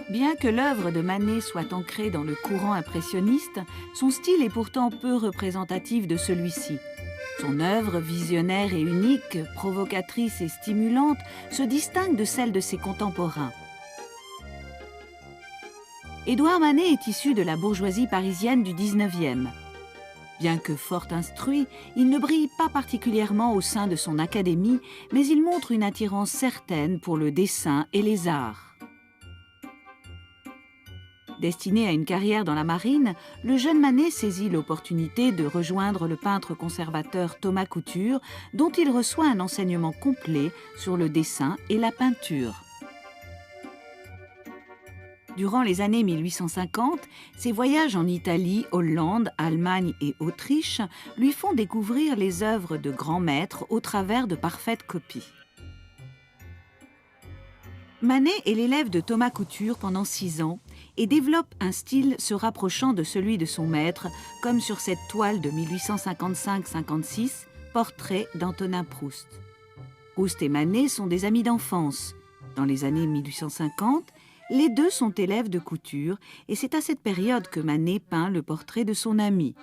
Bien que l'œuvre de Manet soit ancrée dans le courant impressionniste, son style est pourtant peu représentatif de celui-ci. Son œuvre, visionnaire et unique, provocatrice et stimulante, se distingue de celle de ses contemporains. Édouard Manet est issu de la bourgeoisie parisienne du 19e. Bien que fort instruit, il ne brille pas particulièrement au sein de son académie, mais il montre une attirance certaine pour le dessin et les arts. Destiné à une carrière dans la marine, le jeune Manet saisit l'opportunité de rejoindre le peintre conservateur Thomas Couture, dont il reçoit un enseignement complet sur le dessin et la peinture. Durant les années 1850, ses voyages en Italie, Hollande, Allemagne et Autriche lui font découvrir les œuvres de grands maîtres au travers de parfaites copies. Manet est l'élève de Thomas Couture pendant 6 ans et développe un style se rapprochant de celui de son maître, comme sur cette toile de 1855-56, Portrait d'Antonin Proust. Proust et Manet sont des amis d'enfance. Dans les années 1850, les deux sont élèves de Couture et c'est à cette période que Manet peint le portrait de son ami.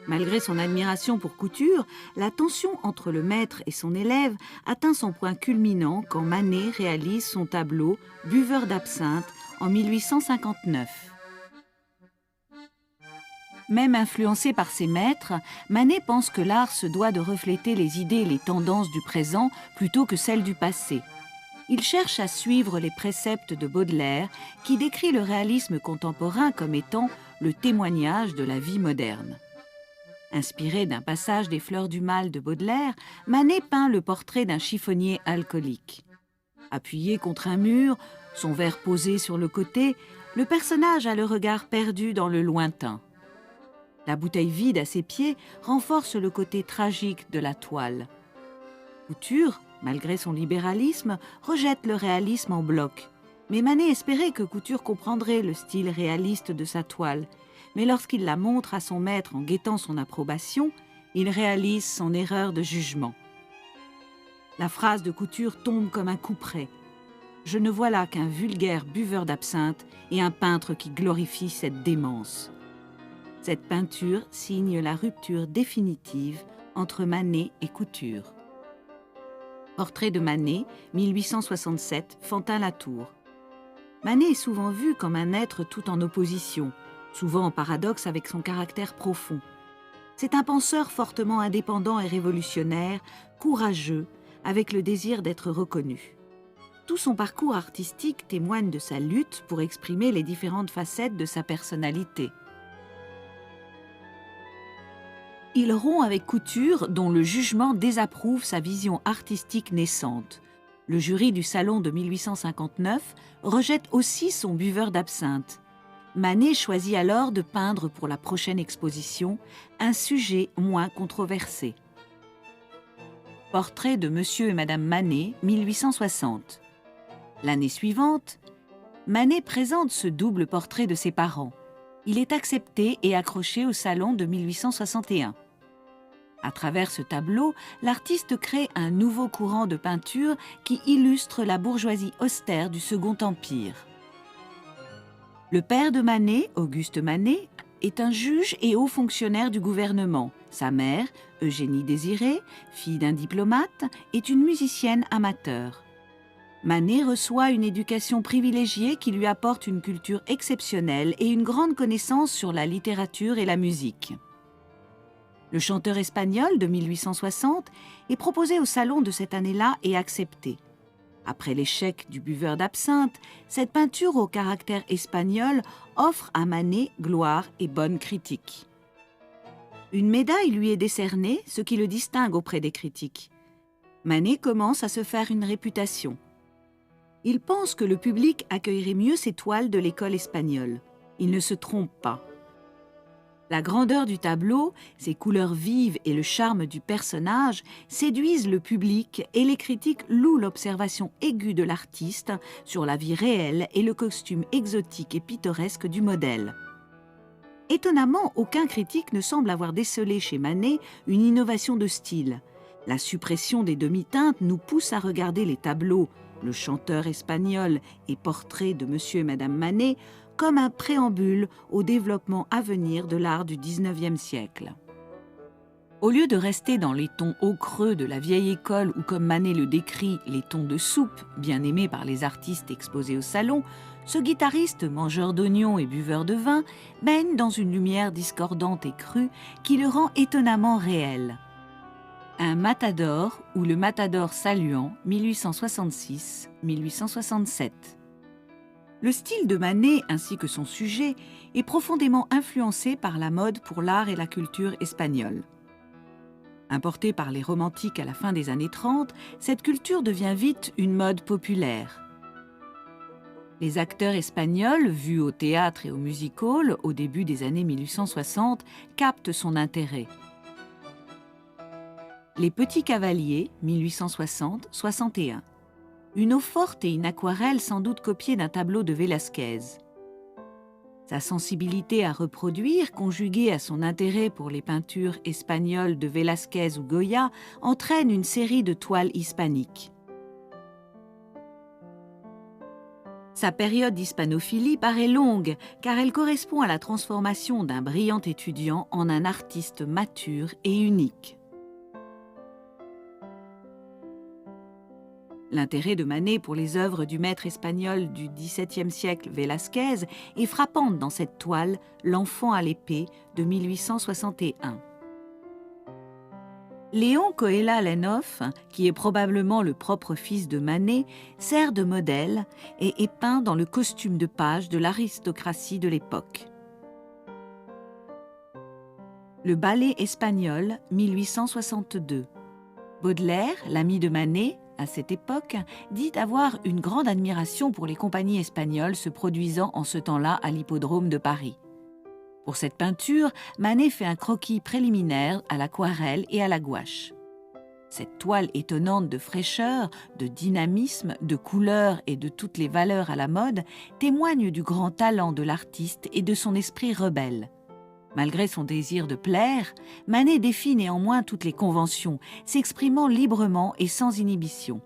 Malgré son admiration pour Couture, la tension entre le maître et son élève atteint son point culminant quand Manet réalise son tableau « Buveur d'absinthe » en 1859. Même influencé par ses maîtres, Manet pense que l'art se doit de refléter les idées et les tendances du présent plutôt que celles du passé. Il cherche à suivre les préceptes de Baudelaire, qui décrit le réalisme contemporain comme étant le témoignage de la vie moderne. Inspiré d'un passage des Fleurs du Mal de Baudelaire, Manet peint le portrait d'un chiffonnier alcoolique. Appuyé contre un mur, son verre posé sur le côté, le personnage a le regard perdu dans le lointain. La bouteille vide à ses pieds renforce le côté tragique de la toile. Couture, malgré son libéralisme, rejette le réalisme en bloc. Mais Manet espérait que Couture comprendrait le style réaliste de sa toile. Mais lorsqu'il la montre à son maître en guettant son approbation, il réalise son erreur de jugement. La phrase de Couture tombe comme un couperet. « Je ne vois là qu'un vulgaire buveur d'absinthe et un peintre qui glorifie cette démence. » Cette peinture signe la rupture définitive entre Manet et Couture. Portrait de Manet, 1867, Fantin-Latour. Manet est souvent vu comme un être tout en opposition, souvent en paradoxe avec son caractère profond. C'est un penseur fortement indépendant et révolutionnaire, courageux, avec le désir d'être reconnu. Tout son parcours artistique témoigne de sa lutte pour exprimer les différentes facettes de sa personnalité. Il rompt avec Couture, dont le jugement désapprouve sa vision artistique naissante. Le jury du Salon de 1859 rejette aussi son buveur d'absinthe. Manet choisit alors de peindre pour la prochaine exposition un sujet moins controversé. Portrait de Monsieur et Madame Manet, 1860. L'année suivante, Manet présente ce double portrait de ses parents. Il est accepté et accroché au Salon de 1861. À travers ce tableau, l'artiste crée un nouveau courant de peinture qui illustre la bourgeoisie austère du Second Empire. Le père de Manet, Auguste Manet, est un juge et haut fonctionnaire du gouvernement. Sa mère, Eugénie Désiré, fille d'un diplomate, est une musicienne amateur. Manet reçoit une éducation privilégiée qui lui apporte une culture exceptionnelle et une grande connaissance sur la littérature et la musique. Le chanteur espagnol de 1860 est proposé au salon de cette année-là et accepté. Après l'échec du buveur d'absinthe, cette peinture au caractère espagnol offre à Manet gloire et bonne critique. Une médaille lui est décernée, ce qui le distingue auprès des critiques. Manet commence à se faire une réputation. Il pense que le public accueillerait mieux ses toiles de l'école espagnole. Il ne se trompe pas. La grandeur du tableau, ses couleurs vives et le charme du personnage séduisent le public et les critiques louent l'observation aiguë de l'artiste sur la vie réelle et le costume exotique et pittoresque du modèle. Étonnamment, aucun critique ne semble avoir décelé chez Manet une innovation de style. La suppression des demi-teintes nous pousse à regarder les tableaux Le chanteur espagnol et Portrait de Monsieur et Madame Manet comme un préambule au développement à venir de l'art du XIXe siècle. Au lieu de rester dans les tons au creux de la vieille école ou comme Manet le décrit, les tons de soupe, bien aimés par les artistes exposés au salon, ce guitariste, mangeur d'oignons et buveur de vin, baigne dans une lumière discordante et crue qui le rend étonnamment réel. Un matador ou le matador saluant, 1866-1867. Le style de Manet ainsi que son sujet est profondément influencé par la mode pour l'art et la culture espagnole. Importée par les romantiques à la fin des années 30, cette culture devient vite une mode populaire. Les acteurs espagnols, vus au théâtre et au music-hall au début des années 1860, captent son intérêt. Les Petits Cavaliers, 1860-61. Une eau-forte et une aquarelle sans doute copiée d'un tableau de Velázquez. Sa sensibilité à reproduire, conjuguée à son intérêt pour les peintures espagnoles de Velázquez ou Goya, entraîne une série de toiles hispaniques. Sa période d'hispanophilie paraît longue, car elle correspond à la transformation d'un brillant étudiant en un artiste mature et unique. L'intérêt de Manet pour les œuvres du maître espagnol du XVIIe siècle Velázquez est frappant dans cette toile « L'enfant à l'épée » de 1861. Léon Coelho Lenoff, qui est probablement le propre fils de Manet, sert de modèle et est peint dans le costume de page de l'aristocratie de l'époque. Le ballet espagnol, 1862. Baudelaire, l'ami de Manet, à cette époque, dit avoir une grande admiration pour les compagnies espagnoles se produisant en ce temps-là à l'hippodrome de Paris. Pour cette peinture, Manet fait un croquis préliminaire à l'aquarelle et à la gouache. Cette toile étonnante de fraîcheur, de dynamisme, de couleur et de toutes les valeurs à la mode témoigne du grand talent de l'artiste et de son esprit rebelle. Malgré son désir de plaire, Manet défie néanmoins toutes les conventions, s'exprimant librement et sans inhibition.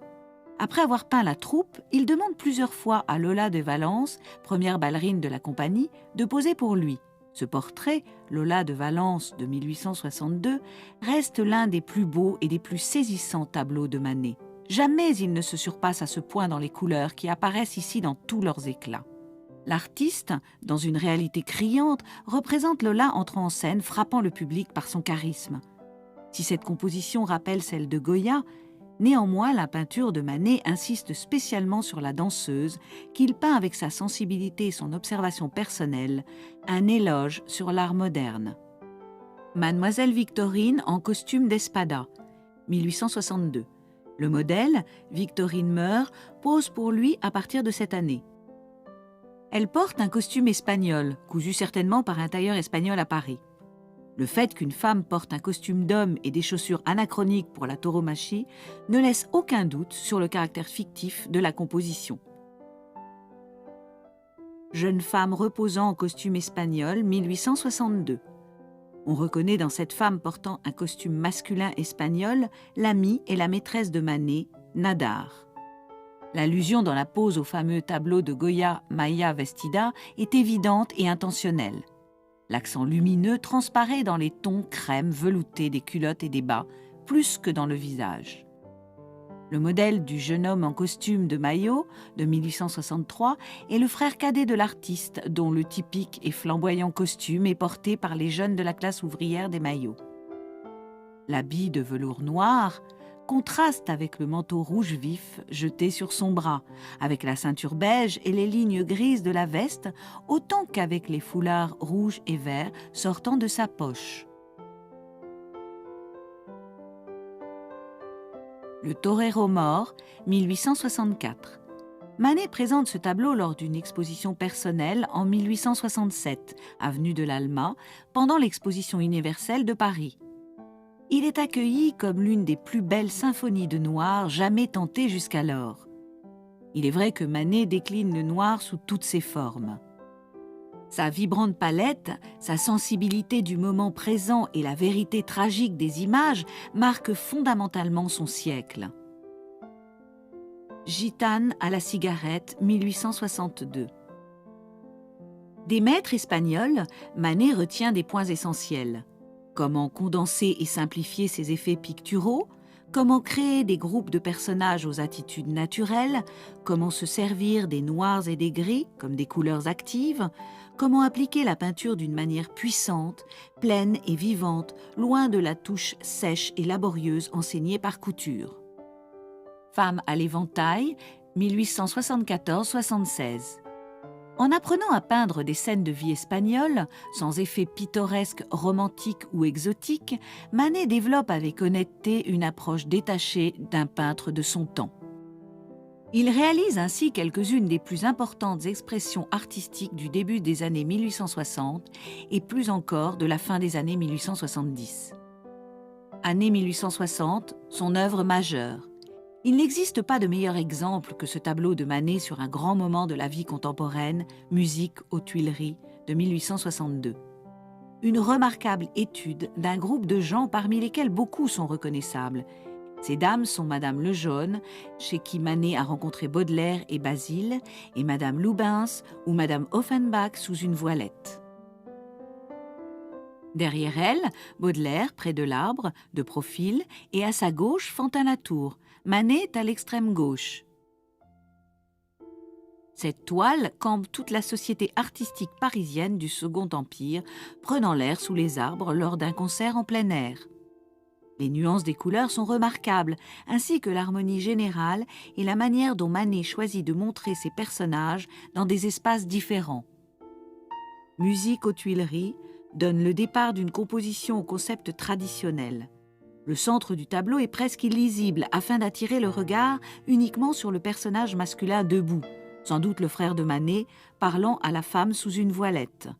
Après avoir peint la troupe, il demande plusieurs fois à Lola de Valence, première ballerine de la compagnie, de poser pour lui. Ce portrait, Lola de Valence de 1862, reste l'un des plus beaux et des plus saisissants tableaux de Manet. Jamais il ne se surpasse à ce point dans les couleurs qui apparaissent ici dans tous leurs éclats. L'artiste, dans une réalité criante, représente Lola entrant en scène, frappant le public par son charisme. Si cette composition rappelle celle de Goya, néanmoins la peinture de Manet insiste spécialement sur la danseuse, qu'il peint avec sa sensibilité et son observation personnelle, un éloge sur l'art moderne. Mademoiselle Victorine en costume d'espada, 1862. Le modèle, Victorine Meur, pose pour lui à partir de cette année. Elle porte un costume espagnol, cousu certainement par un tailleur espagnol à Paris. Le fait qu'une femme porte un costume d'homme et des chaussures anachroniques pour la tauromachie ne laisse aucun doute sur le caractère fictif de la composition. Jeune femme reposant en costume espagnol, 1862. On reconnaît dans cette femme portant un costume masculin espagnol l'amie et la maîtresse de Manet, Nadar. L'allusion dans la pose au fameux tableau de Goya Maya Vestida est évidente et intentionnelle. L'accent lumineux transparaît dans les tons crème veloutés des culottes et des bas, plus que dans le visage. Le modèle du jeune homme en costume de maillot de 1863 est le frère cadet de l'artiste, dont le typique et flamboyant costume est porté par les jeunes de la classe ouvrière des maillots. L'habit de velours noir contraste avec le manteau rouge vif jeté sur son bras, avec la ceinture beige et les lignes grises de la veste, autant qu'avec les foulards rouges et verts sortant de sa poche. Le torero mort, 1864. Manet présente ce tableau lors d'une exposition personnelle en 1867, avenue de l'Alma, pendant l'exposition universelle de Paris. Il est accueilli comme l'une des plus belles symphonies de noir jamais tentées jusqu'alors. Il est vrai que Manet décline le noir sous toutes ses formes. Sa vibrante palette, sa sensibilité du moment présent et la vérité tragique des images marquent fondamentalement son siècle. Gitane à la cigarette, 1862. Des maîtres espagnols, Manet retient des points essentiels. Comment condenser et simplifier ses effets picturaux, comment créer des groupes de personnages aux attitudes naturelles, comment se servir des noirs et des gris comme des couleurs actives, comment appliquer la peinture d'une manière puissante, pleine et vivante, loin de la touche sèche et laborieuse enseignée par Couture. Femme à l'éventail, 1874-76. En apprenant à peindre des scènes de vie espagnoles, sans effet pittoresque, romantique ou exotique, Manet développe avec honnêteté une approche détachée d'un peintre de son temps. Il réalise ainsi quelques-unes des plus importantes expressions artistiques du début des années 1860 et plus encore de la fin des années 1870. Année 1860, son œuvre majeure. Il n'existe pas de meilleur exemple que ce tableau de Manet sur un grand moment de la vie contemporaine, Musique aux Tuileries, de 1862. Une remarquable étude d'un groupe de gens parmi lesquels beaucoup sont reconnaissables. Ces dames sont Madame Lejaune, chez qui Manet a rencontré Baudelaire et Basile, et Madame Lubens ou Madame Offenbach sous une voilette. Derrière elle, Baudelaire, près de l'arbre, de profil, et à sa gauche, Fantin-Latour. Manet est à l'extrême gauche. Cette toile campe toute la société artistique parisienne du Second Empire, prenant l'air sous les arbres lors d'un concert en plein air. Les nuances des couleurs sont remarquables, ainsi que l'harmonie générale et la manière dont Manet choisit de montrer ses personnages dans des espaces différents. Musique aux Tuileries donne le départ d'une composition au concept traditionnel. Le centre du tableau est presque illisible afin d'attirer le regard uniquement sur le personnage masculin debout, sans doute le frère de Manet, parlant à la femme sous une voilette.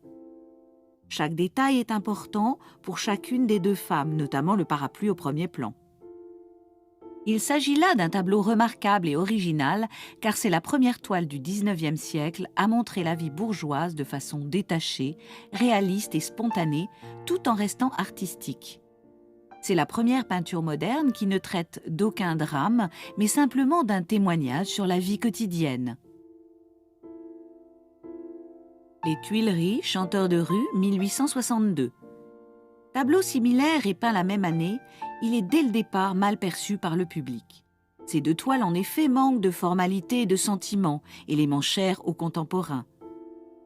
Chaque détail est important pour chacune des deux femmes, notamment le parapluie au premier plan. Il s'agit là d'un tableau remarquable et original car c'est la première toile du XIXe siècle à montrer la vie bourgeoise de façon détachée, réaliste et spontanée, tout en restant artistique. C'est la première peinture moderne qui ne traite d'aucun drame, mais simplement d'un témoignage sur la vie quotidienne. Les Tuileries, chanteurs de rue, 1862. Tableau similaire et peint la même année, il est dès le départ mal perçu par le public. Ces deux toiles, en effet, manquent de formalité et de sentiment, éléments chers aux contemporains.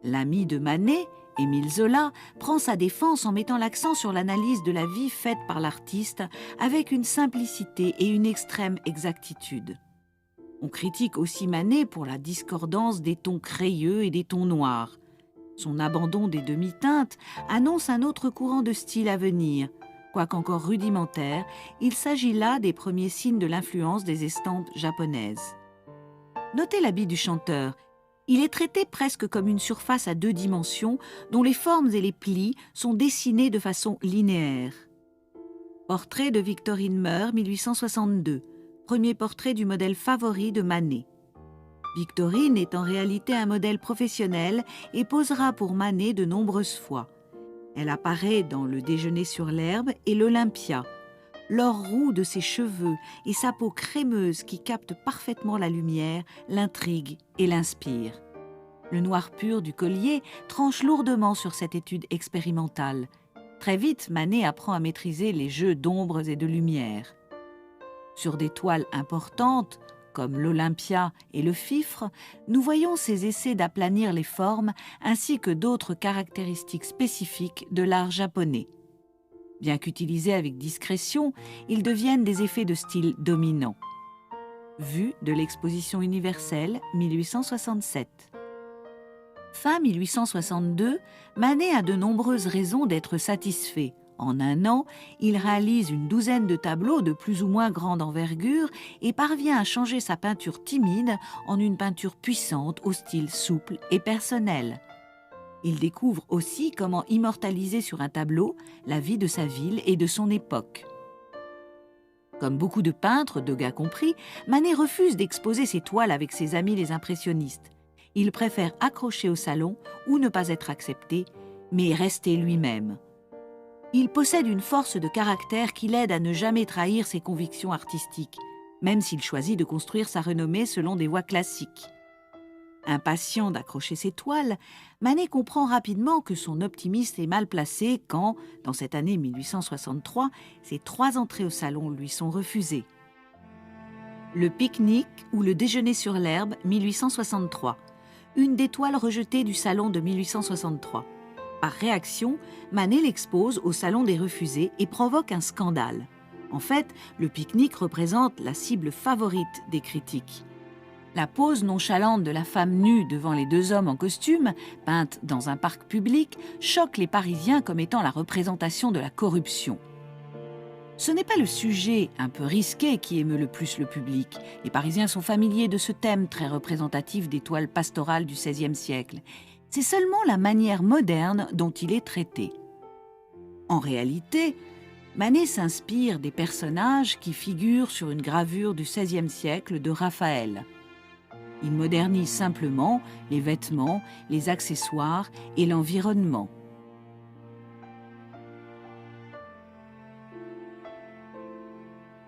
L'ami de Manet, Émile Zola, prend sa défense en mettant l'accent sur l'analyse de la vie faite par l'artiste avec une simplicité et une extrême exactitude. On critique aussi Manet pour la discordance des tons crayeux et des tons noirs. Son abandon des demi-teintes annonce un autre courant de style à venir. Quoiqu'encore rudimentaire, il s'agit là des premiers signes de l'influence des estampes japonaises. Notez l'habit du chanteur. Il est traité presque comme une surface à deux dimensions dont les formes et les plis sont dessinés de façon linéaire. Portrait de Victorine Meure, 1862. Premier portrait du modèle favori de Manet. Victorine est en réalité un modèle professionnel et posera pour Manet de nombreuses fois. Elle apparaît dans Le Déjeuner sur l'herbe et l'Olympia. L'or roux de ses cheveux et sa peau crémeuse qui capte parfaitement la lumière, l'intrigue et l'inspire. Le noir pur du collier tranche lourdement sur cette étude expérimentale. Très vite, Manet apprend à maîtriser les jeux d'ombres et de lumière. Sur des toiles importantes, comme l'Olympia et le Fifre, nous voyons ses essais d'aplanir les formes ainsi que d'autres caractéristiques spécifiques de l'art japonais. Bien qu'utilisés avec discrétion, ils deviennent des effets de style dominant. Vue de l'exposition universelle, 1867. Fin 1862, Manet a de nombreuses raisons d'être satisfait. En un an, il réalise une douzaine de tableaux de plus ou moins grande envergure et parvient à changer sa peinture timide en une peinture puissante au style souple et personnel. Il découvre aussi comment immortaliser sur un tableau la vie de sa ville et de son époque. Comme beaucoup de peintres, Degas compris, Manet refuse d'exposer ses toiles avec ses amis les impressionnistes. Il préfère accrocher au salon ou ne pas être accepté, mais rester lui-même. Il possède une force de caractère qui l'aide à ne jamais trahir ses convictions artistiques, même s'il choisit de construire sa renommée selon des voies classiques. Impatient d'accrocher ses toiles, Manet comprend rapidement que son optimisme est mal placé quand, dans cette année 1863, ses 3 entrées au salon lui sont refusées. Le pique-nique ou le déjeuner sur l'herbe, 1863. Une des toiles rejetées du salon de 1863. Par réaction, Manet l'expose au salon des refusés et provoque un scandale. En fait, le pique-nique représente la cible favorite des critiques. La pose nonchalante de la femme nue devant les 2 hommes en costume, peinte dans un parc public, choque les Parisiens comme étant la représentation de la corruption. Ce n'est pas le sujet un peu risqué qui émeut le plus le public. Les Parisiens sont familiers de ce thème très représentatif des toiles pastorales du XVIe siècle. C'est seulement la manière moderne dont il est traité. En réalité, Manet s'inspire des personnages qui figurent sur une gravure du XVIe siècle de Raphaël. Il modernise simplement les vêtements, les accessoires et l'environnement.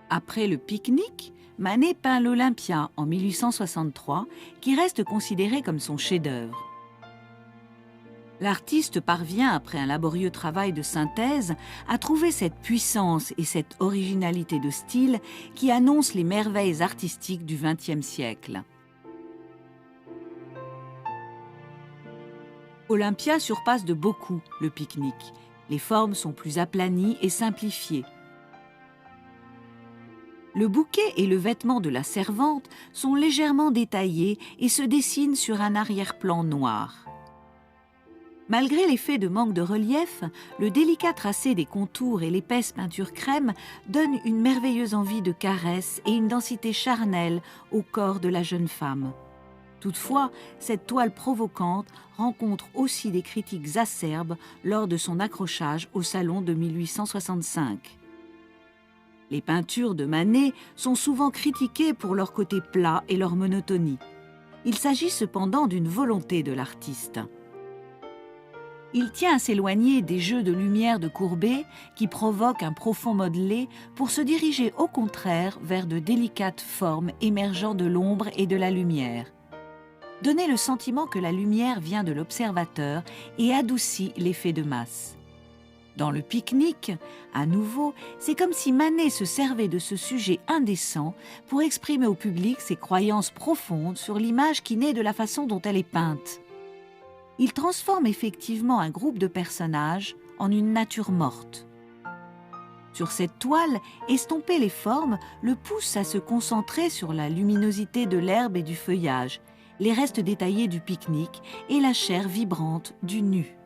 Après le pique-nique, Manet peint l'Olympia en 1863, qui reste considéré comme son chef-d'œuvre. L'artiste parvient, après un laborieux travail de synthèse, à trouver cette puissance et cette originalité de style qui annoncent les merveilles artistiques du XXe siècle. Olympia surpasse de beaucoup le pique-nique. Les formes sont plus aplanies et simplifiées. Le bouquet et le vêtement de la servante sont légèrement détaillés et se dessinent sur un arrière-plan noir. Malgré l'effet de manque de relief, le délicat tracé des contours et l'épaisse peinture crème donnent une merveilleuse envie de caresse et une densité charnelle au corps de la jeune femme. Toutefois, cette toile provocante rencontre aussi des critiques acerbes lors de son accrochage au salon de 1865. Les peintures de Manet sont souvent critiquées pour leur côté plat et leur monotonie. Il s'agit cependant d'une volonté de l'artiste. Il tient à s'éloigner des jeux de lumière de Courbet qui provoquent un profond modelé pour se diriger au contraire vers de délicates formes émergeant de l'ombre et de la lumière. Donner le sentiment que la lumière vient de l'observateur et adoucit l'effet de masse. Dans le pique-nique, à nouveau, c'est comme si Manet se servait de ce sujet indécent pour exprimer au public ses croyances profondes sur l'image qui naît de la façon dont elle est peinte. Il transforme effectivement un groupe de personnages en une nature morte. Sur cette toile, estomper les formes le pousse à se concentrer sur la luminosité de l'herbe et du feuillage, les restes détaillés du pique-nique et la chair vibrante du nu.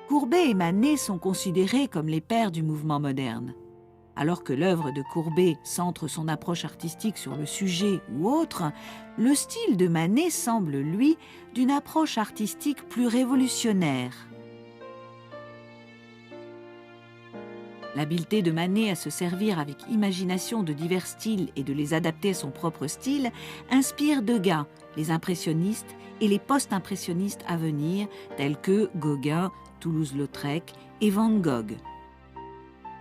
Courbet et Manet sont considérés comme les pères du mouvement moderne. Alors que l'œuvre de Courbet centre son approche artistique sur le sujet ou autre, le style de Manet semble, lui, d'une approche artistique plus révolutionnaire. L'habileté de Manet à se servir avec imagination de divers styles et de les adapter à son propre style inspire Degas, les impressionnistes et les post-impressionnistes à venir, tels que Gauguin, Toulouse-Lautrec et Van Gogh,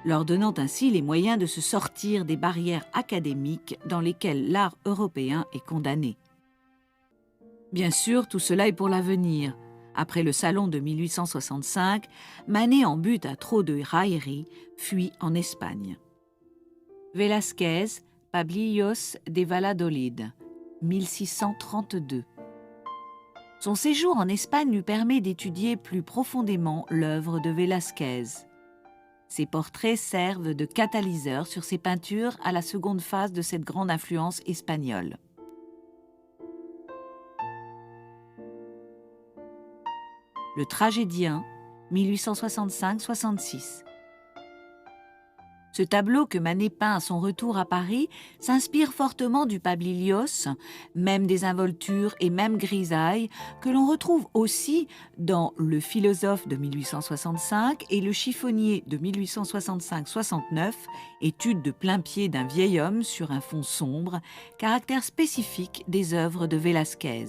leur donnant ainsi les moyens de se sortir des barrières académiques dans lesquelles l'art européen est condamné. Bien sûr, tout cela est pour l'avenir. Après le salon de 1865, Manet, en butte à trop de railleries, fuit en Espagne. Velázquez, Pablillos de Valladolid, 1632. Son séjour en Espagne lui permet d'étudier plus profondément l'œuvre de Velázquez. Ses portraits servent de catalyseur sur ses peintures à la seconde phase de cette grande influence espagnole. Le tragédien, 1865-66. Ce tableau que Manet peint à son retour à Paris s'inspire fortement du Pablilios, même des involtures et même grisailles, que l'on retrouve aussi dans Le philosophe de 1865 et Le chiffonnier de 1865-69, étude de plein pied d'un vieil homme sur un fond sombre, caractère spécifique des œuvres de Velázquez.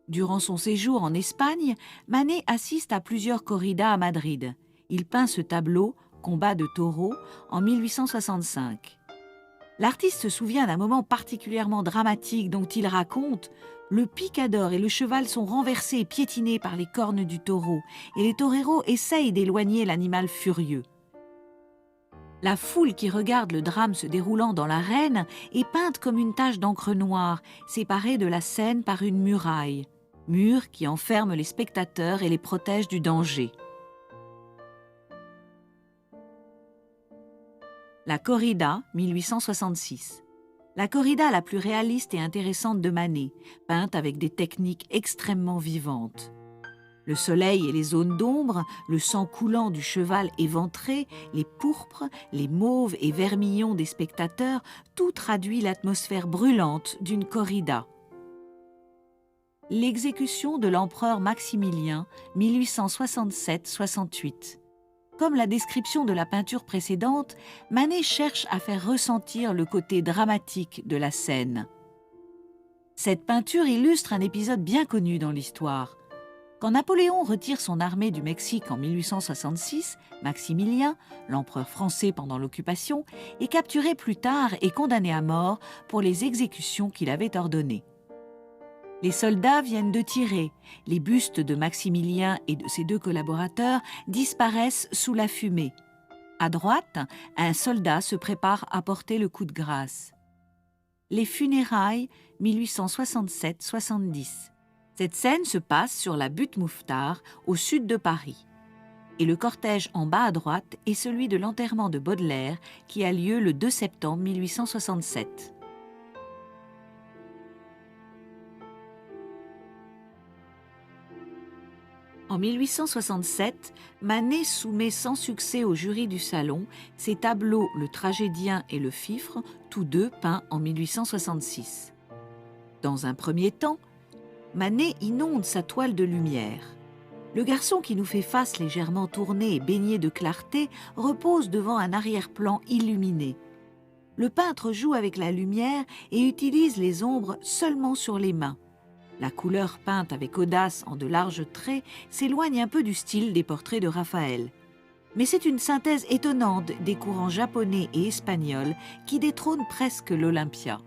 Durant son séjour en Espagne, Manet assiste à plusieurs corridas à Madrid. Il peint ce tableau, Combat de taureaux, en 1865. L'artiste se souvient d'un moment particulièrement dramatique dont il raconte « Le picador et le cheval sont renversés et piétinés par les cornes du taureau, et les toreros essayent d'éloigner l'animal furieux. » La foule qui regarde le drame se déroulant dans l'arène est peinte comme une tache d'encre noire, séparée de la scène par une muraille. Mur qui enferme les spectateurs et les protège du danger. La corrida, 1866. La corrida la plus réaliste et intéressante de Manet, peinte avec des techniques extrêmement vivantes. Le soleil et les zones d'ombre, le sang coulant du cheval éventré, les pourpres, les mauves et vermillons des spectateurs, tout traduit l'atmosphère brûlante d'une corrida. L'exécution de l'empereur Maximilien, 1867-68. Comme la description de la peinture précédente, Manet cherche à faire ressentir le côté dramatique de la scène. Cette peinture illustre un épisode bien connu dans l'histoire. Quand Napoléon retire son armée du Mexique en 1866, Maximilien, l'empereur français pendant l'occupation, est capturé plus tard et condamné à mort pour les exécutions qu'il avait ordonnées. Les soldats viennent de tirer. Les bustes de Maximilien et de ses deux collaborateurs disparaissent sous la fumée. À droite, un soldat se prépare à porter le coup de grâce. Les funérailles, 1867-70. Cette scène se passe sur la butte Mouffetard, au sud de Paris. Et le cortège en bas à droite est celui de l'enterrement de Baudelaire, qui a lieu le 2 septembre 1867. En 1867, Manet soumet sans succès au jury du Salon ses tableaux Le Tragédien et Le Fifre, tous deux peints en 1866. Dans un premier temps, Manet inonde sa toile de lumière. Le garçon qui nous fait face légèrement tourné et baigné de clarté repose devant un arrière-plan illuminé. Le peintre joue avec la lumière et utilise les ombres seulement sur les mains. La couleur peinte avec audace en de larges traits s'éloigne un peu du style des portraits de Raphaël. Mais c'est une synthèse étonnante des courants japonais et espagnols qui détrône presque l'Olympia.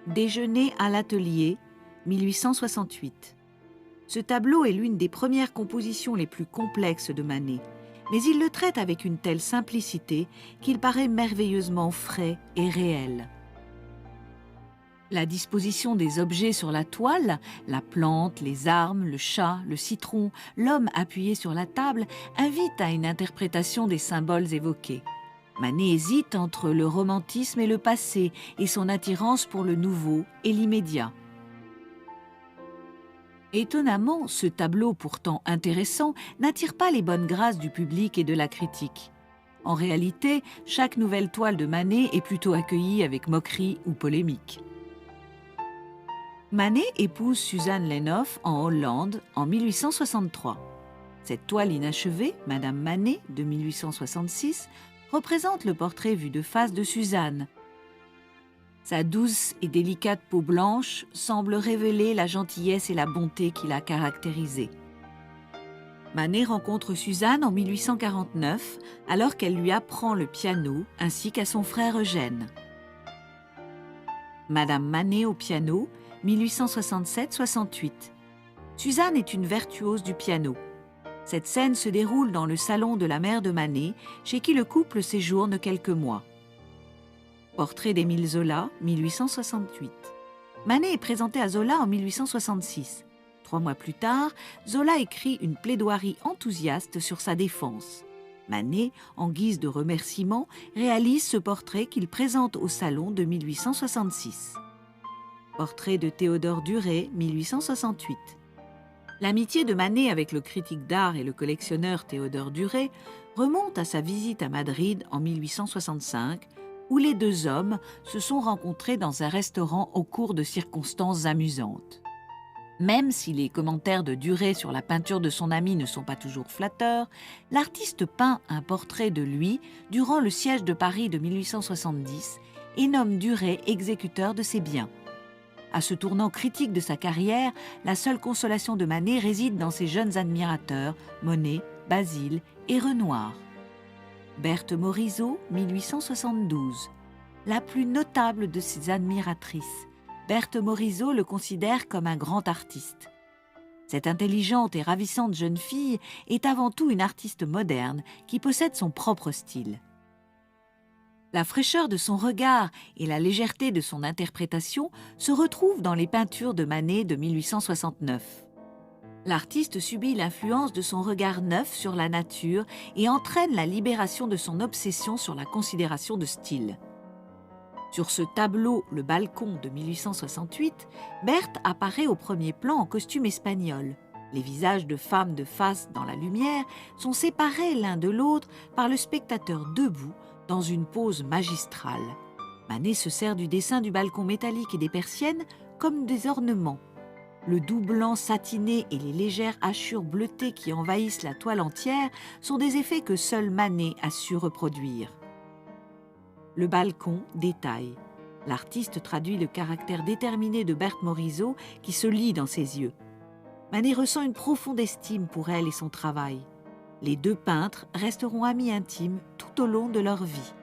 Déjeuner à l'atelier, 1868. Ce tableau est l'une des premières compositions les plus complexes de Manet, mais il le traite avec une telle simplicité qu'il paraît merveilleusement frais et réel. La disposition des objets sur la toile, la plante, les armes, le chat, le citron, l'homme appuyé sur la table, invite à une interprétation des symboles évoqués. Manet hésite entre le romantisme et le passé et son attirance pour le nouveau et l'immédiat. Étonnamment, ce tableau pourtant intéressant n'attire pas les bonnes grâces du public et de la critique. En réalité, chaque nouvelle toile de Manet est plutôt accueillie avec moquerie ou polémique. Manet épouse Suzanne Lenhoff en Hollande en 1863. Cette toile inachevée, Madame Manet, de 1866, représente le portrait vu de face de Suzanne. Sa douce et délicate peau blanche semble révéler la gentillesse et la bonté qui l'a caractérisée. Manet rencontre Suzanne en 1849, alors qu'elle lui apprend le piano, ainsi qu'à son frère Eugène. Madame Manet au piano, 1867-68. Suzanne est une virtuose du piano. Cette scène se déroule dans le salon de la mère de Manet, chez qui le couple séjourne quelques mois. Portrait d'Émile Zola, 1868. Manet est présenté à Zola en 1866. 3 mois plus tard, Zola écrit une plaidoirie enthousiaste sur sa défense. Manet, en guise de remerciement, réalise ce portrait qu'il présente au salon de 1866. Portrait de Théodore Duret, 1868. L'amitié de Manet avec le critique d'art et le collectionneur Théodore Duret remonte à sa visite à Madrid en 1865, où les deux hommes se sont rencontrés dans un restaurant au cours de circonstances amusantes. Même si les commentaires de Duret sur la peinture de son ami ne sont pas toujours flatteurs, l'artiste peint un portrait de lui durant le siège de Paris de 1870 et nomme Duret exécuteur de ses biens. À ce tournant critique de sa carrière, la seule consolation de Manet réside dans ses jeunes admirateurs, Monet, Basile et Renoir. Berthe Morisot, 1872. La plus notable de ses admiratrices, Berthe Morisot le considère comme un grand artiste. Cette intelligente et ravissante jeune fille est avant tout une artiste moderne qui possède son propre style. La fraîcheur de son regard et la légèreté de son interprétation se retrouvent dans les peintures de Manet de 1869. L'artiste subit l'influence de son regard neuf sur la nature et entraîne la libération de son obsession sur la considération de style. Sur ce tableau, Le Balcon de 1868, Berthe apparaît au premier plan en costume espagnol. Les visages de femmes de face dans la lumière sont séparés l'un de l'autre par le spectateur debout dans une pose magistrale. Manet se sert du dessin du balcon métallique et des persiennes comme des ornements. Le doux blanc satiné et les légères hachures bleutées qui envahissent la toile entière sont des effets que seul Manet a su reproduire. Le balcon, détail. L'artiste traduit le caractère déterminé de Berthe Morisot qui se lit dans ses yeux. Manet ressent une profonde estime pour elle et son travail. Les deux peintres resteront amis intimes tout au long de leur vie.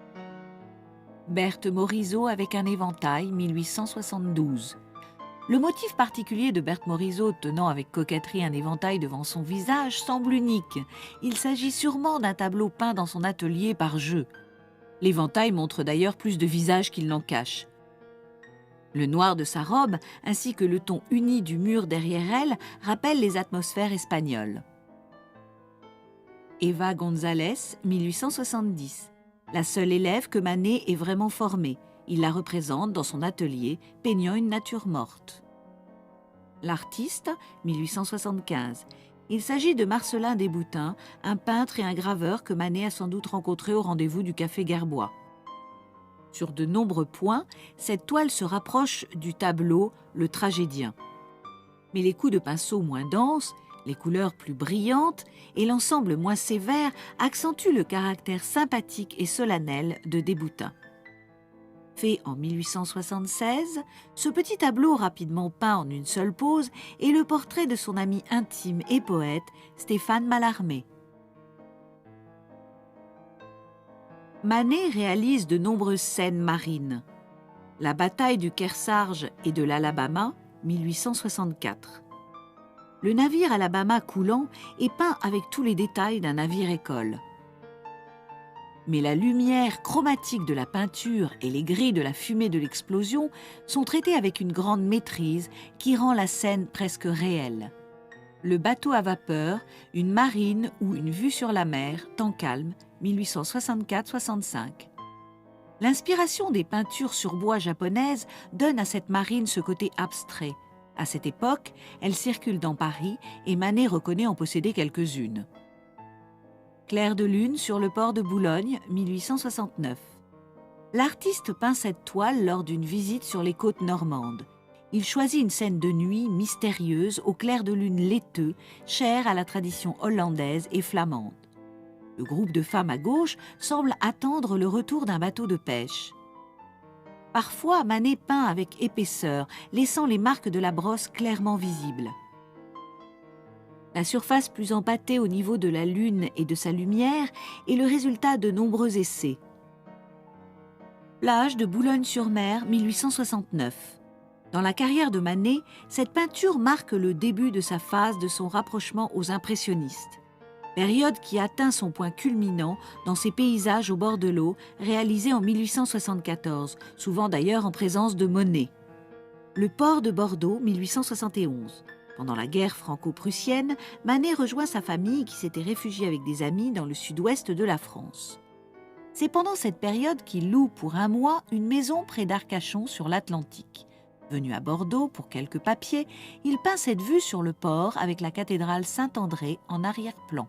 Berthe Morisot avec un éventail, 1872. Le motif particulier de Berthe Morisot tenant avec coquetterie un éventail devant son visage semble unique. Il s'agit sûrement d'un tableau peint dans son atelier par jeu. L'éventail montre d'ailleurs plus de visages qu'il n'en cache. Le noir de sa robe, ainsi que le ton uni du mur derrière elle, rappellent les atmosphères espagnoles. Eva González, 1870. La seule élève que Manet ait vraiment formée. Il la représente dans son atelier, peignant une nature morte. L'artiste, 1875. Il s'agit de Marcellin Desboutins, un peintre et un graveur que Manet a sans doute rencontré au rendez-vous du Café Gerbois. Sur de nombreux points, cette toile se rapproche du tableau Le Tragédien. Mais les coups de pinceau moins denses, les couleurs plus brillantes et l'ensemble moins sévère accentuent le caractère sympathique et solennel de Desboutins. Fait en 1876, ce petit tableau rapidement peint en une seule pose est le portrait de son ami intime et poète Stéphane Mallarmé. Manet réalise de nombreuses scènes marines. La bataille du Kearsarge et de l'Alabama, 1864. Le navire Alabama coulant est peint avec tous les détails d'un navire-école. Mais la lumière chromatique de la peinture et les gris de la fumée de l'explosion sont traités avec une grande maîtrise qui rend la scène presque réelle. Le bateau à vapeur, une marine ou une vue sur la mer, temps calme, 1864-65. L'inspiration des peintures sur bois japonaises donne à cette marine ce côté abstrait. À cette époque, elle circule dans Paris et Manet reconnaît en posséder quelques-unes. Clair de lune sur le port de Boulogne, 1869. L'artiste peint cette toile lors d'une visite sur les côtes normandes. Il choisit une scène de nuit mystérieuse au clair de lune laiteux, chère à la tradition hollandaise et flamande. Le groupe de femmes à gauche semble attendre le retour d'un bateau de pêche. Parfois, Manet peint avec épaisseur, laissant les marques de la brosse clairement visibles. La surface plus empâtée au niveau de la lune et de sa lumière est le résultat de nombreux essais. Plage de Boulogne-sur-Mer, 1869. Dans la carrière de Manet, cette peinture marque le début de sa phase de son rapprochement aux impressionnistes. Période qui atteint son point culminant dans ses paysages au bord de l'eau, réalisés en 1874, souvent d'ailleurs en présence de Monet. Le port de Bordeaux, 1871. Pendant la guerre franco-prussienne, Manet rejoint sa famille qui s'était réfugiée avec des amis dans le sud-ouest de la France. C'est pendant cette période qu'il loue pour un mois une maison près d'Arcachon sur l'Atlantique. Venu à Bordeaux pour quelques papiers, il peint cette vue sur le port avec la cathédrale Saint-André en arrière-plan.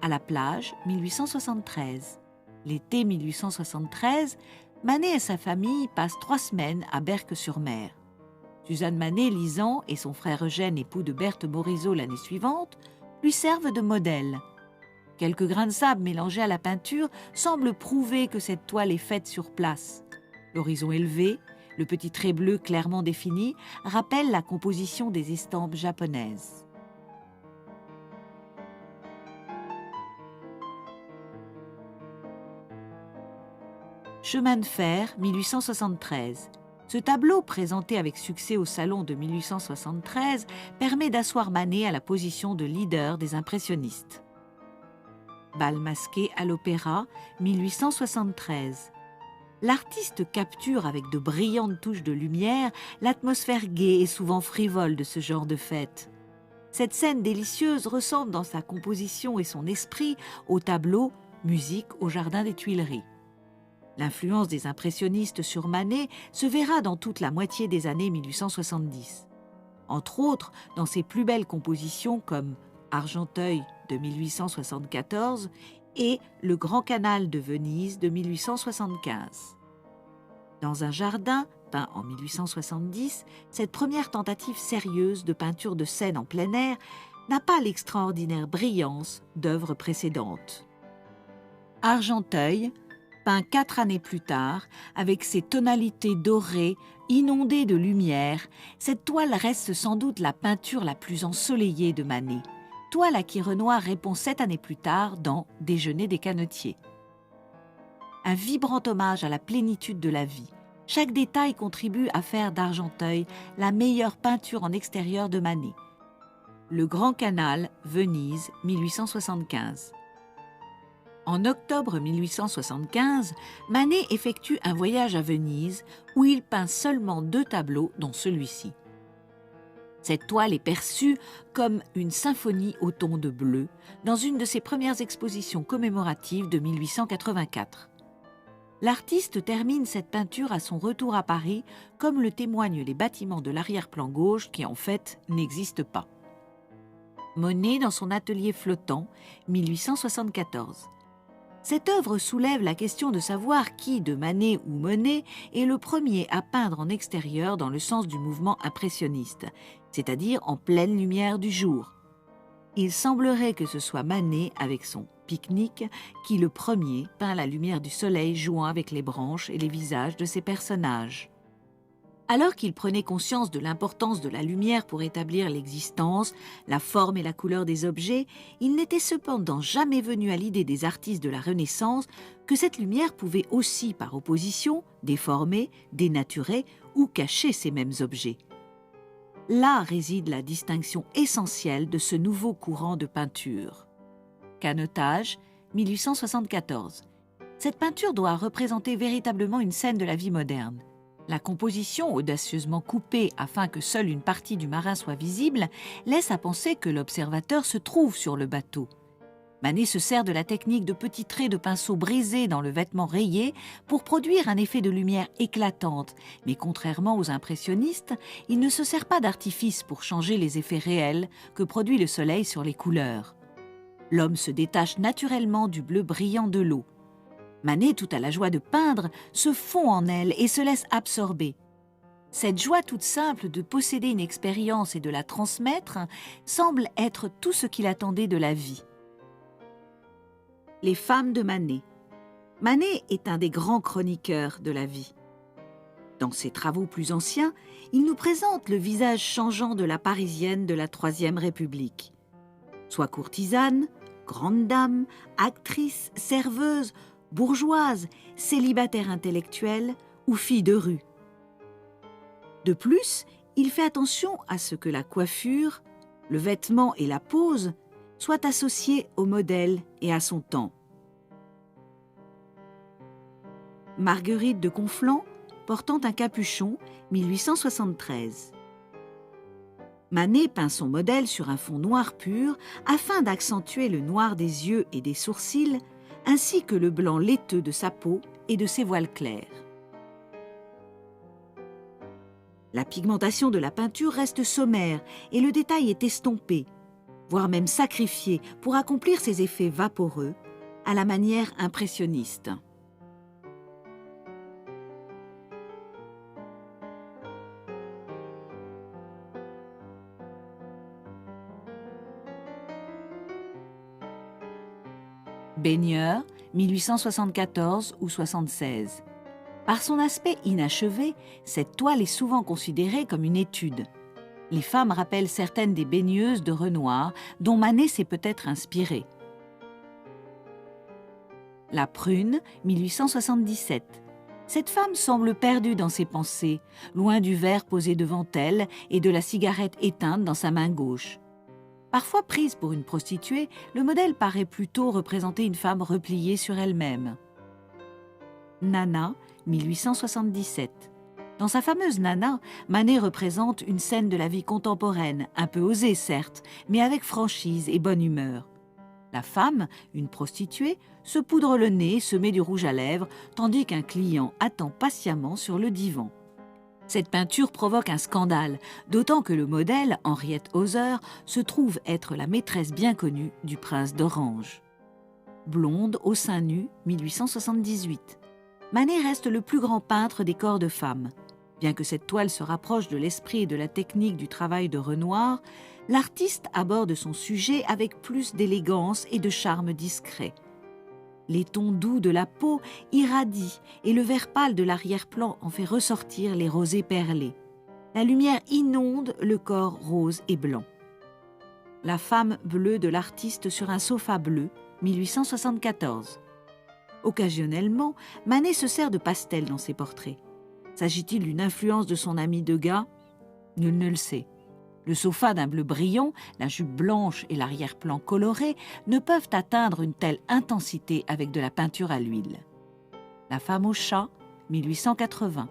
À la plage, 1873. L'été 1873, Manet et sa famille passent 3 semaines à Berck-sur-Mer. Suzanne Manet, lisant, et son frère Eugène, époux de Berthe Morisot l'année suivante, lui servent de modèle. Quelques grains de sable mélangés à la peinture semblent prouver que cette toile est faite sur place. L'horizon élevé, le petit trait bleu clairement défini, rappellent la composition des estampes japonaises. Chemin de fer, 1873. Ce tableau, présenté avec succès au Salon de 1873, permet d'asseoir Manet à la position de leader des impressionnistes. Bal masqué à l'Opéra, 1873. L'artiste capture avec de brillantes touches de lumière l'atmosphère gaie et souvent frivole de ce genre de fête. Cette scène délicieuse ressemble dans sa composition et son esprit au tableau « Musique au Jardin des Tuileries ». L'influence des impressionnistes sur Manet se verra dans toute la moitié des années 1870. Entre autres, dans ses plus belles compositions comme Argenteuil de 1874 et Le Grand Canal de Venise de 1875. Dans un jardin, peint en 1870, cette première tentative sérieuse de peinture de scène en plein air n'a pas l'extraordinaire brillance d'œuvres précédentes. Argenteuil, peint 4 années plus tard, avec ses tonalités dorées, inondées de lumière, cette toile reste sans doute la peinture la plus ensoleillée de Manet, toile à qui Renoir répond 7 années plus tard dans Déjeuner des canotiers. Un vibrant hommage à la plénitude de la vie. Chaque détail contribue à faire d'Argenteuil la meilleure peinture en extérieur de Manet. Le Grand Canal, Venise, 1875. En octobre 1875, Manet effectue un voyage à Venise où il peint seulement 2 tableaux, dont celui-ci. Cette toile est perçue comme une symphonie au ton de bleu dans une de ses premières expositions commémoratives de 1884. L'artiste termine cette peinture à son retour à Paris, comme le témoignent les bâtiments de l'arrière-plan gauche qui en fait n'existent pas. Monet dans son atelier flottant, 1874. Cette œuvre soulève la question de savoir qui, de Manet ou Monet, est le premier à peindre en extérieur dans le sens du mouvement impressionniste, c'est-à-dire en pleine lumière du jour. Il semblerait que ce soit Manet, avec son Pique-nique, qui le premier peint la lumière du soleil jouant avec les branches et les visages de ses personnages. Alors qu'il prenait conscience de l'importance de la lumière pour établir l'existence, la forme et la couleur des objets, il n'était cependant jamais venu à l'idée des artistes de la Renaissance que cette lumière pouvait aussi, par opposition, déformer, dénaturer ou cacher ces mêmes objets. Là réside la distinction essentielle de ce nouveau courant de peinture. Canotage, 1874. Cette peinture doit représenter véritablement une scène de la vie moderne. La composition, audacieusement coupée afin que seule une partie du marin soit visible, laisse à penser que l'observateur se trouve sur le bateau. Manet se sert de la technique de petits traits de pinceau brisés dans le vêtement rayé pour produire un effet de lumière éclatante, mais contrairement aux impressionnistes, il ne se sert pas d'artifice pour changer les effets réels que produit le soleil sur les couleurs. L'homme se détache naturellement du bleu brillant de l'eau. Manet, tout à la joie de peindre, se fond en elle et se laisse absorber. Cette joie toute simple de posséder une expérience et de la transmettre semble être tout ce qu'il attendait de la vie. Les femmes de Manet. Manet est un des grands chroniqueurs de la vie. Dans ses travaux plus anciens, il nous présente le visage changeant de la Parisienne de la Troisième République. Soit courtisane, grande dame, actrice, serveuse, bourgeoise, célibataire intellectuelle ou fille de rue. De plus, il fait attention à ce que la coiffure, le vêtement et la pose soient associés au modèle et à son temps. Marguerite de Conflans, portant un capuchon, 1873. Manet peint son modèle sur un fond noir pur afin d'accentuer le noir des yeux et des sourcils, ainsi que le blanc laiteux de sa peau et de ses voiles clairs. La pigmentation de la peinture reste sommaire et le détail est estompé, voire même sacrifié pour accomplir ses effets vaporeux à la manière impressionniste. Baigneur, 1874 ou 76. Par son aspect inachevé, cette toile est souvent considérée comme une étude. Les femmes rappellent certaines des baigneuses de Renoir, dont Manet s'est peut-être inspiré. La Prune, 1877. Cette femme semble perdue dans ses pensées, loin du verre posé devant elle et de la cigarette éteinte dans sa main gauche. Parfois prise pour une prostituée, le modèle paraît plutôt représenter une femme repliée sur elle-même. Nana, 1877. Dans sa fameuse Nana, Manet représente une scène de la vie contemporaine, un peu osée certes, mais avec franchise et bonne humeur. La femme, une prostituée, se poudre le nez, se met du rouge à lèvres, tandis qu'un client attend patiemment sur le divan. Cette peinture provoque un scandale, d'autant que le modèle, Henriette Hauser, se trouve être la maîtresse bien connue du prince d'Orange. Blonde, au sein nu, 1878. Manet reste le plus grand peintre des corps de femmes. Bien que cette toile se rapproche de l'esprit et de la technique du travail de Renoir, l'artiste aborde son sujet avec plus d'élégance et de charme discret. Les tons doux de la peau irradient et le vert pâle de l'arrière-plan en fait ressortir les rosés perlés. La lumière inonde le corps rose et blanc. La femme bleue de l'artiste sur un sofa bleu, 1874. Occasionnellement, Manet se sert de pastel dans ses portraits. S'agit-il d'une influence de son ami Degas ? Nul ne le sait. Le sofa d'un bleu brillant, la jupe blanche et l'arrière-plan coloré ne peuvent atteindre une telle intensité avec de la peinture à l'huile. La femme au chat, 1880.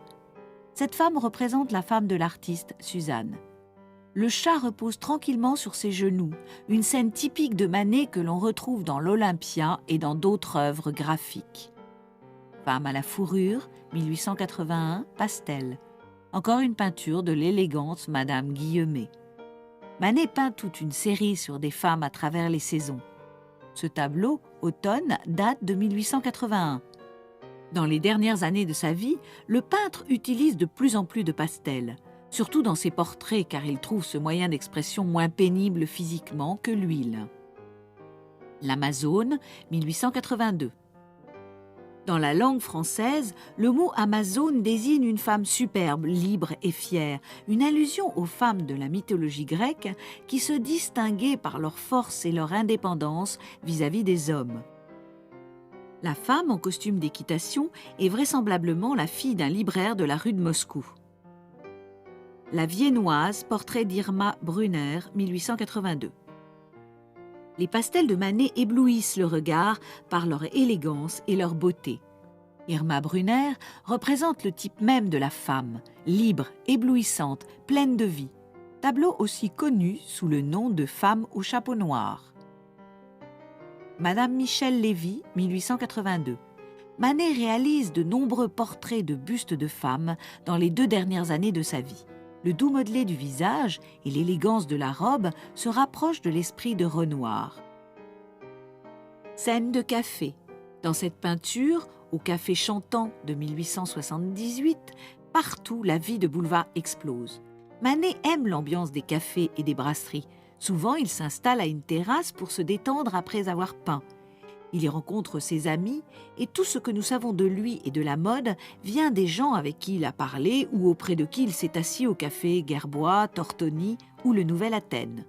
Cette femme représente la femme de l'artiste Suzanne. Le chat repose tranquillement sur ses genoux, une scène typique de Manet que l'on retrouve dans l'Olympia et dans d'autres œuvres graphiques. Femme à la fourrure, 1881, pastel. Encore une peinture de l'élégante Madame Guillemet. Manet peint toute une série sur des femmes à travers les saisons. Ce tableau, Automne, date de 1881. Dans les dernières années de sa vie, le peintre utilise de plus en plus de pastels, surtout dans ses portraits car il trouve ce moyen d'expression moins pénible physiquement que l'huile. L'Amazone, 1882. Dans la langue française, le mot Amazone désigne une femme superbe, libre et fière, une allusion aux femmes de la mythologie grecque qui se distinguaient par leur force et leur indépendance vis-à-vis des hommes. La femme en costume d'équitation est vraisemblablement la fille d'un libraire de la rue de Moscou. La Viennoise, portrait d'Irma Brunner, 1882. Les pastels de Manet éblouissent le regard par leur élégance et leur beauté. Irma Brunner représente le type même de la femme, libre, éblouissante, pleine de vie. Tableau aussi connu sous le nom de Femme au chapeau noir. Madame Michel Lévy, 1882. Manet réalise de nombreux portraits de bustes de femmes dans les 2 dernières années de sa vie. Le doux modelé du visage et l'élégance de la robe se rapprochent de l'esprit de Renoir. Scène de café. Dans cette peinture, au Café Chantant de 1878, partout la vie de boulevard explose. Manet aime l'ambiance des cafés et des brasseries. Souvent, il s'installe à une terrasse pour se détendre après avoir peint. Il y rencontre ses amis et tout ce que nous savons de lui et de la mode vient des gens avec qui il a parlé ou auprès de qui il s'est assis au café Gerbois, Tortoni ou le Nouvel Athènes.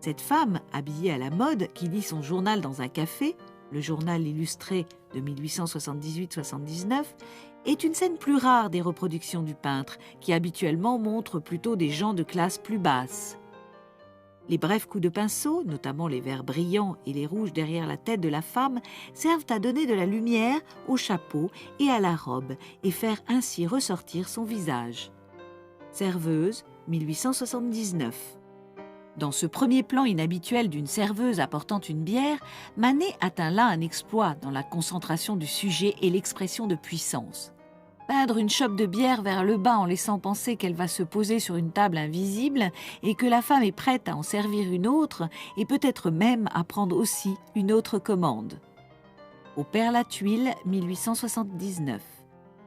Cette femme, habillée à la mode, qui lit son journal dans un café, le journal illustré de 1878-79, est une scène plus rare des reproductions du peintre, qui habituellement montre plutôt des gens de classe plus basse. Les brefs coups de pinceau, notamment les verts brillants et les rouges derrière la tête de la femme, servent à donner de la lumière au chapeau et à la robe et faire ainsi ressortir son visage. Serveuse, 1879. Dans ce premier plan inhabituel d'une serveuse apportant une bière, Manet atteint là un exploit dans la concentration du sujet et l'expression de puissance. Peindre une chope de bière vers le bas en laissant penser qu'elle va se poser sur une table invisible et que la femme est prête à en servir une autre et peut-être même à prendre aussi une autre commande. Au Père-la-Tuile, 1879.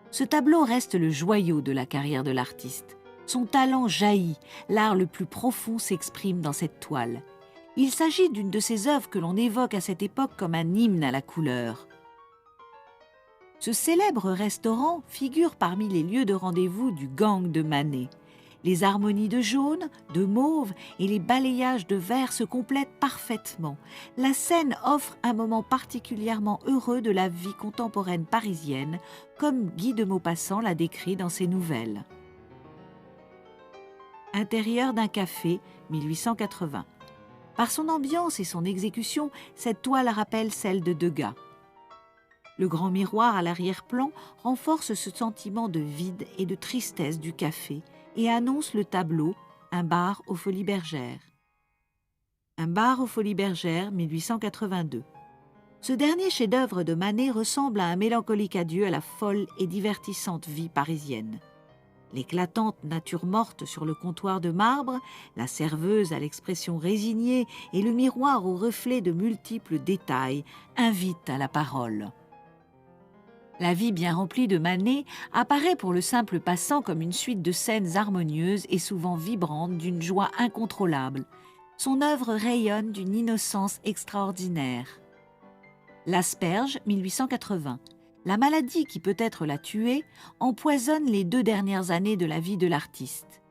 Ce tableau reste le joyau de la carrière de l'artiste. Son talent jaillit, l'art le plus profond s'exprime dans cette toile. Il s'agit d'une de ces œuvres que l'on évoque à cette époque comme un hymne à la couleur. Ce célèbre restaurant figure parmi les lieux de rendez-vous du gang de Manet. Les harmonies de jaune, de mauve et les balayages de vert se complètent parfaitement. La scène offre un moment particulièrement heureux de la vie contemporaine parisienne, comme Guy de Maupassant l'a décrit dans ses nouvelles. Intérieur d'un café, 1880. Par son ambiance et son exécution, cette toile rappelle celle de Degas. Le grand miroir à l'arrière-plan renforce ce sentiment de vide et de tristesse du café et annonce le tableau « Un bar aux Folies Bergères ». Un bar aux Folies Bergères, 1882. Ce dernier chef-d'œuvre de Manet ressemble à un mélancolique adieu à la folle et divertissante vie parisienne. L'éclatante nature morte sur le comptoir de marbre, la serveuse à l'expression résignée et le miroir au reflet de multiples détails invitent à la parole. La vie bien remplie de Manet apparaît pour le simple passant comme une suite de scènes harmonieuses et souvent vibrantes d'une joie incontrôlable. Son œuvre rayonne d'une innocence extraordinaire. L'Asperge, 1880. La maladie qui peut-être l'a tué empoisonne les 2 dernières années de la vie de l'artiste.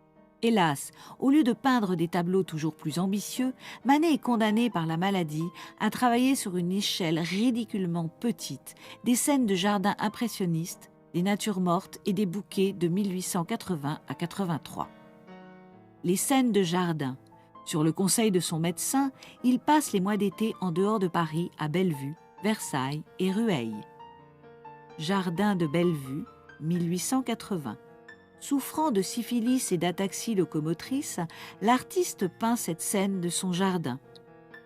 Hélas, au lieu de peindre des tableaux toujours plus ambitieux, Manet est condamné par la maladie à travailler sur une échelle ridiculement petite, des scènes de jardin impressionnistes, des natures mortes et des bouquets de 1880 à 83. Les scènes de jardin. Sur le conseil de son médecin, il passe les mois d'été en dehors de Paris à Bellevue, Versailles et Rueil. Jardin de Bellevue, 1880. Souffrant de syphilis et d'ataxie locomotrice, l'artiste peint cette scène de son jardin.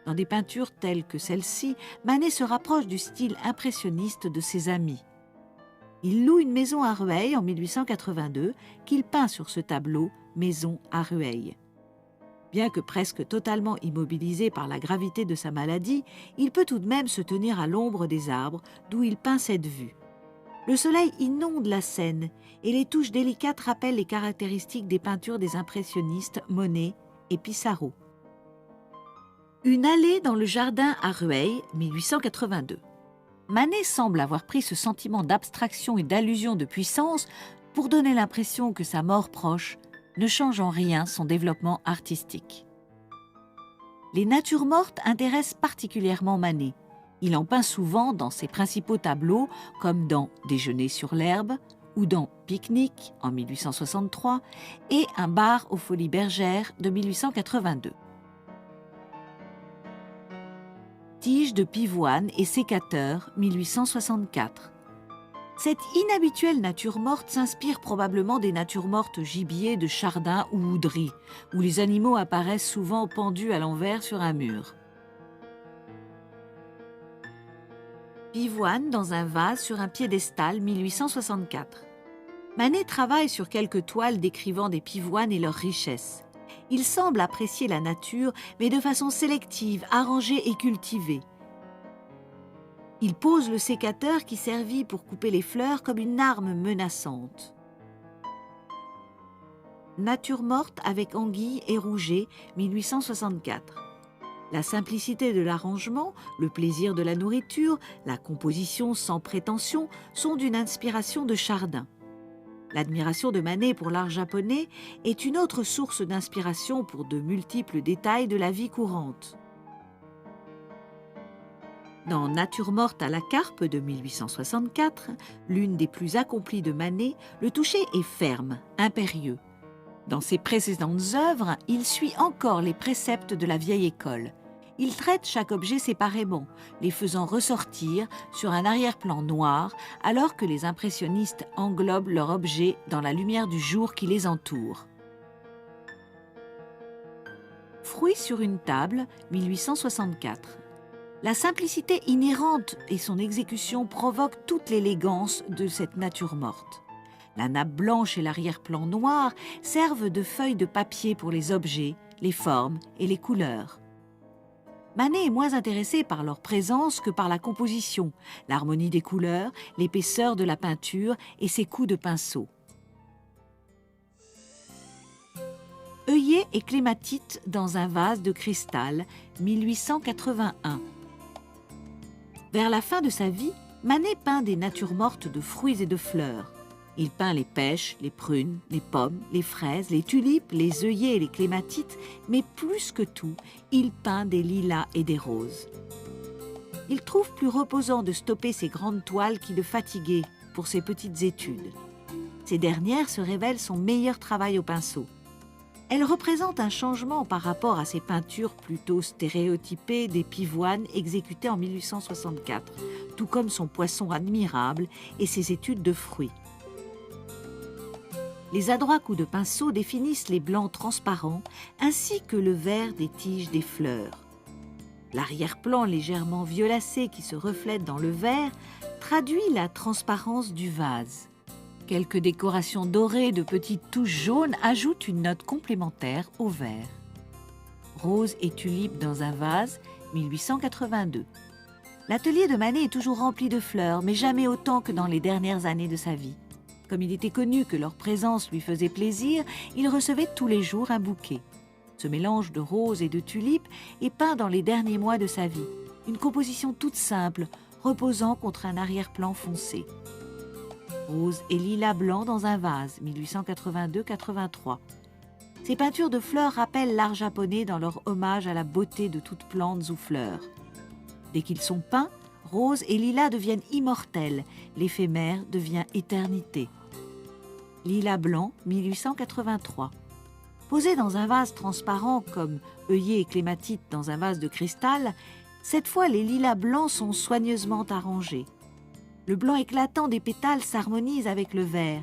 Dans des peintures telles que celle-ci, Manet se rapproche du style impressionniste de ses amis. Il loue une maison à Rueil en 1882 qu'il peint sur ce tableau « Maison à Rueil ». Bien que presque totalement immobilisé par la gravité de sa maladie, il peut tout de même se tenir à l'ombre des arbres d'où il peint cette vue. Le soleil inonde la scène et les touches délicates rappellent les caractéristiques des peintures des impressionnistes Monet et Pissarro. Une allée dans le jardin à Rueil, 1882. Manet semble avoir pris ce sentiment d'abstraction et d'allusion de puissance pour donner l'impression que sa mort proche ne change en rien son développement artistique. Les natures mortes intéressent particulièrement Manet. Il en peint souvent dans ses principaux tableaux, comme dans Déjeuner sur l'herbe ou dans Pique-nique en 1863 et Un bar aux Folies Bergères de 1882. Tige de pivoine et sécateur, 1864. Cette inhabituelle nature morte s'inspire probablement des natures mortes gibier de Chardin ou Oudry, où les animaux apparaissent souvent pendus à l'envers sur un mur. Pivoine dans un vase sur un piédestal, 1864. Manet travaille sur quelques toiles décrivant des pivoines et leur richesse. Il semble apprécier la nature, mais de façon sélective, arrangée et cultivée. Il pose le sécateur qui servit pour couper les fleurs comme une arme menaçante. Nature morte avec anguille et rouget, 1864. La simplicité de l'arrangement, le plaisir de la nourriture, la composition sans prétention sont d'une inspiration de Chardin. L'admiration de Manet pour l'art japonais est une autre source d'inspiration pour de multiples détails de la vie courante. Dans Nature morte à la carpe de 1864, l'une des plus accomplies de Manet, le toucher est ferme, impérieux. Dans ses précédentes œuvres, il suit encore les préceptes de la vieille école. Il traite chaque objet séparément, les faisant ressortir sur un arrière-plan noir, alors que les impressionnistes englobent leur objet dans la lumière du jour qui les entoure. Fruits sur une table, 1864. La simplicité inhérente et son exécution provoquent toute l'élégance de cette nature morte. La nappe blanche et l'arrière-plan noir servent de feuilles de papier pour les objets, les formes et les couleurs. Manet est moins intéressé par leur présence que par la composition, l'harmonie des couleurs, l'épaisseur de la peinture et ses coups de pinceau. Œillet et clématite dans un vase de cristal, 1881. Vers la fin de sa vie, Manet peint des natures mortes de fruits et de fleurs. Il peint les pêches, les prunes, les pommes, les fraises, les tulipes, les œillets et les clématites, mais plus que tout, il peint des lilas et des roses. Il trouve plus reposant de stopper ces grandes toiles qui le fatiguaient pour ses petites études. Ces dernières se révèlent son meilleur travail au pinceau. Elles représentent un changement par rapport à ses peintures plutôt stéréotypées des pivoines exécutées en 1864, tout comme son poisson admirable et ses études de fruits. Les adroits coups de pinceau définissent les blancs transparents ainsi que le vert des tiges des fleurs. L'arrière-plan légèrement violacé qui se reflète dans le vert traduit la transparence du vase. Quelques décorations dorées de petites touches jaunes ajoutent une note complémentaire au vert. Roses et tulipes dans un vase, 1882. L'atelier de Manet est toujours rempli de fleurs, mais jamais autant que dans les dernières années de sa vie. Comme il était connu que leur présence lui faisait plaisir, il recevait tous les jours un bouquet. Ce mélange de roses et de tulipes est peint dans les derniers mois de sa vie. Une composition toute simple, reposant contre un arrière-plan foncé. Rose et lilas blanc dans un vase, 1882-83. Ces peintures de fleurs rappellent l'art japonais dans leur hommage à la beauté de toutes plantes ou fleurs. Dès qu'ils sont peints, rose et lilas deviennent immortels, l'éphémère devient éternité. Lilas blanc, 1883. Posés dans un vase transparent comme œillet et clématite dans un vase de cristal, cette fois les lilas blancs sont soigneusement arrangés. Le blanc éclatant des pétales s'harmonise avec le vert,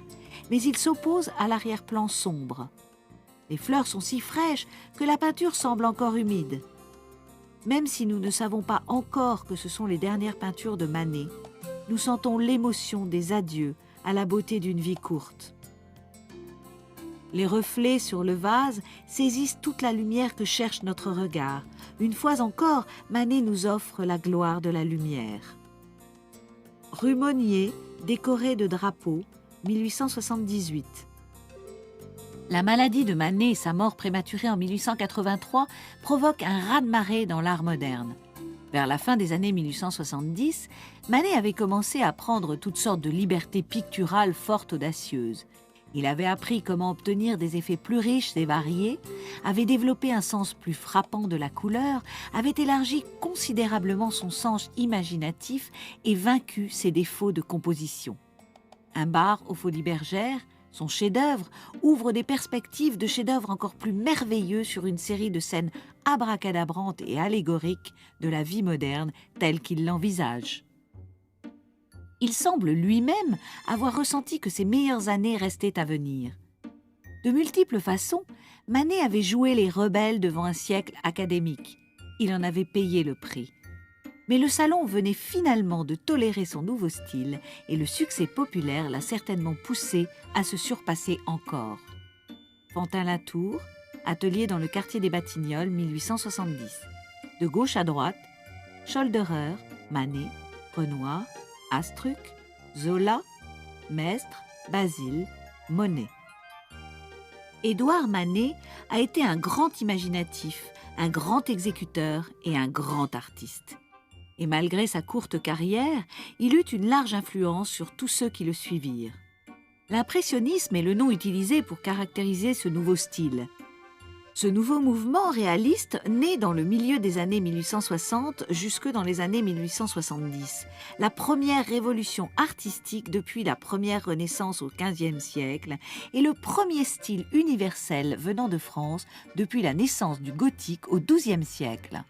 mais il s'oppose à l'arrière-plan sombre. Les fleurs sont si fraîches que la peinture semble encore humide. Même si nous ne savons pas encore que ce sont les dernières peintures de Manet, nous sentons l'émotion des adieux à la beauté d'une vie courte. Les reflets sur le vase saisissent toute la lumière que cherche notre regard. Une fois encore, Manet nous offre la gloire de la lumière. Rue Monnier, décorée de drapeaux, 1878. La maladie de Manet et sa mort prématurée en 1883 provoquent un raz-de-marée dans l'art moderne. Vers la fin des années 1870, Manet avait commencé à prendre toutes sortes de libertés picturales fort audacieuses. Il avait appris comment obtenir des effets plus riches et variés, avait développé un sens plus frappant de la couleur, avait élargi considérablement son sens imaginatif et vaincu ses défauts de composition. Un bar aux Folies Bergères, son chef-d'œuvre, ouvre des perspectives de chefs-d'œuvre encore plus merveilleux sur une série de scènes abracadabrantes et allégoriques de la vie moderne telle qu'il l'envisage. Il semble lui-même avoir ressenti que ses meilleures années restaient à venir. De multiples façons, Manet avait joué les rebelles devant un siècle académique. Il en avait payé le prix. Mais le salon venait finalement de tolérer son nouveau style et le succès populaire l'a certainement poussé à se surpasser encore. Fantin-Latour, atelier dans le quartier des Batignolles, 1870. De gauche à droite, Scholderer, Manet, Renoir, Astruc, Zola, Mestre, Basile, Monet. Édouard Manet a été un grand imaginatif, un grand exécuteur et un grand artiste. Et malgré sa courte carrière, il eut une large influence sur tous ceux qui le suivirent. L'impressionnisme est le nom utilisé pour caractériser ce nouveau style. Ce nouveau mouvement réaliste naît dans le milieu des années 1860 jusque dans les années 1870, la première révolution artistique depuis la première Renaissance au XVe siècle et le premier style universel venant de France depuis la naissance du gothique au XIIe siècle.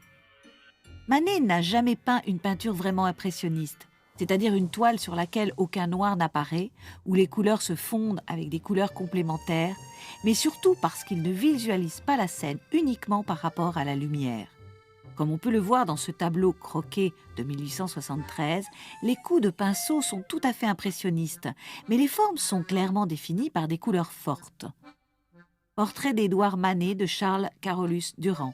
Manet n'a jamais peint une peinture vraiment impressionniste. c'est-à-dire une toile sur laquelle aucun noir n'apparaît, où les couleurs se fondent avec des couleurs complémentaires, mais surtout parce qu'il ne visualise pas la scène uniquement par rapport à la lumière. Comme on peut le voir dans ce tableau croqué de 1873, les coups de pinceau sont tout à fait impressionnistes, mais les formes sont clairement définies par des couleurs fortes. Portrait d'Édouard Manet de Charles Carolus Durand.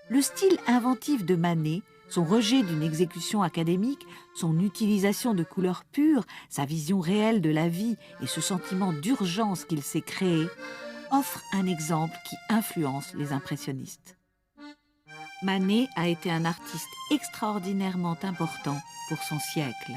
Le style inventif de Manet, son rejet d'une exécution académique, son utilisation de couleurs pures, sa vision réelle de la vie et ce sentiment d'urgence qu'il s'est créé, offrent un exemple qui influence les impressionnistes. Manet a été un artiste extraordinairement important pour son siècle.